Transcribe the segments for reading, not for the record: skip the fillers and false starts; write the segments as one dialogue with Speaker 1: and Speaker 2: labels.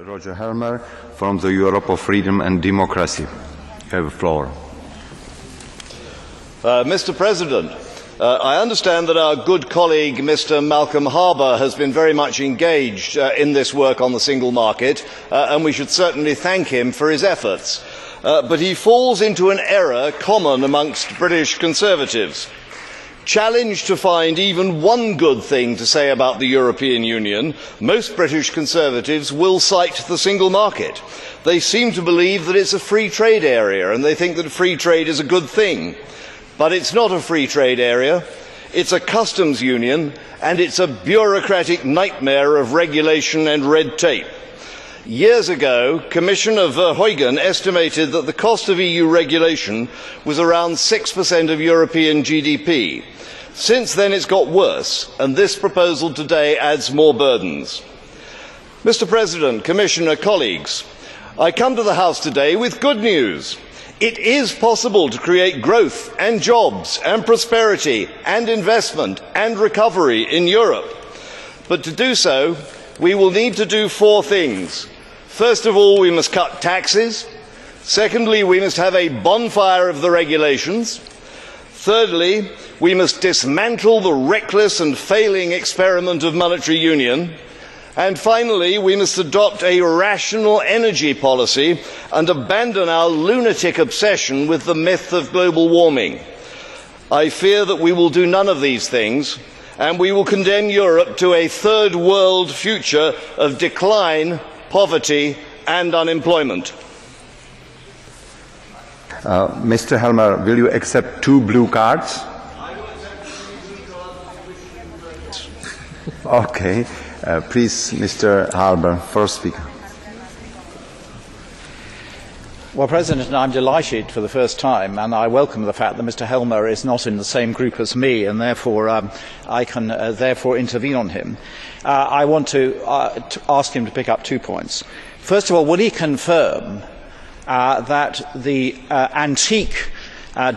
Speaker 1: Roger Helmer from the Europe of Freedom and Democracy. You have the floor.
Speaker 2: Mr. President, I understand that our good colleague Mr. Malcolm Harbour has been very much engaged in this work on the single market, and we should certainly thank him for his efforts. But he falls into an error common amongst British Conservatives. Challenged to find even one good thing to say about the European Union, most British Conservatives will cite the single market. They seem to believe that it's a free trade area, and they think that free trade is a good thing. But it's not a free trade area, it's a customs union, and it's a bureaucratic nightmare of regulation and red tape. Years ago, Commissioner Verheugen estimated that the cost of EU regulation was around 6% of European GDP. Since then it's got worse, and this proposal today adds more burdens. Mr. President, Commissioner, colleagues, I come to the House today with good news. It is possible to create growth and jobs and prosperity and investment and recovery in Europe. But to do so, we will need to do four things. First of all, we must cut taxes. Secondly, we must have a bonfire of the regulations. Thirdly, we must dismantle the reckless and failing experiment of monetary union. And finally, we must adopt a rational energy policy and abandon our lunatic obsession with the myth of global warming. I fear that we will do none of these things, and we will condemn Europe to a third world future of decline, poverty and unemployment.
Speaker 1: Mr. Helmer, will you accept 2 blue cards? Okay. Please, Mr. Harbour, first speaker.
Speaker 3: Well, President, I'm delighted for the first time, and I welcome the fact that Mr. Helmer is not in the same group as me, and therefore I can therefore intervene on him. I want to ask him to pick up 2 points. First of all, will he confirm that the antique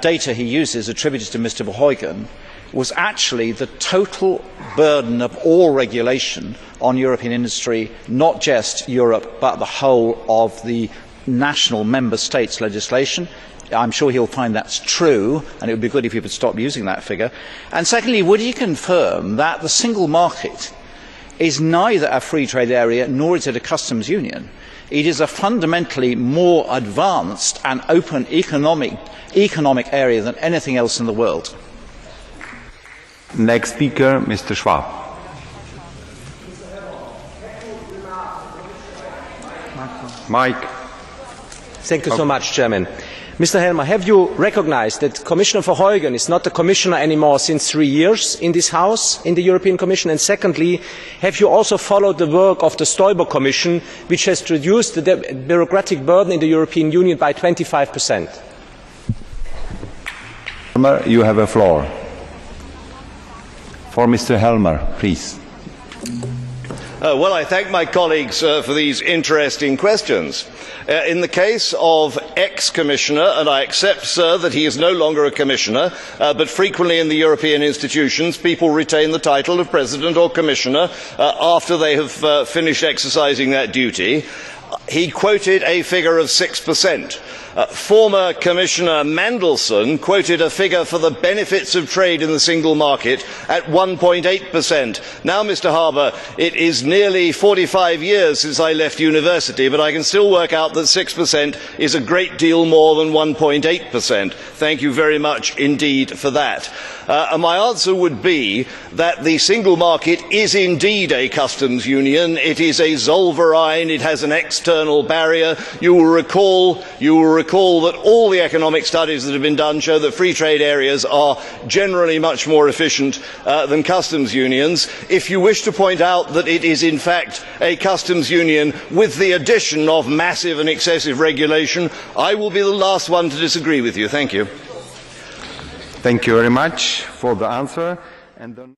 Speaker 3: data he uses attributed to Mr. Verheugen was actually the total burden of all regulation on European industry, not just Europe, but the whole of the national member states' legislation? I'm sure he'll find that's true, and it would be good if he would stop using that figure. And secondly, would he confirm that the single market is neither a free trade area nor is it a customs union? It is a fundamentally more advanced and open economic area than anything else in the world.
Speaker 1: Next speaker, Mr. Schwab. Mike.
Speaker 4: Thank you so much, Chairman. Mr. Helmer, have you recognized that Commissioner Verheugen is not a commissioner anymore since 3 years in this House, in the European Commission? And secondly, have you also followed the work of the Stoiber Commission, which has reduced the bureaucratic burden in the European Union by 25%?
Speaker 1: You have a floor. For Mr. Helmer, please.
Speaker 2: Well, I thank my colleagues for these interesting questions. In the case of ex-commissioner, and I accept, sir, that he is no longer a commissioner, but frequently in the European institutions people retain the title of president or commissioner after they have finished exercising that duty. He quoted a figure of 6%. Former Commissioner Mandelson quoted a figure for the benefits of trade in the single market at 1.8%. Now, Mr. Harbour, it is nearly 45 years since I left university, but I can still work out that 6% is a great deal more than 1.8%. Thank you very much indeed for that. And my answer would be that the single market is indeed a customs union. It is a Zollverein. It has an external barrier. You will recall that all the economic studies that have been done show that free trade areas are generally much more efficient than customs unions. If you wish to point out that it is in fact a customs union with the addition of massive and excessive regulation, I will be the last one to disagree with you. Thank you.
Speaker 1: Thank you very much for the answer. And then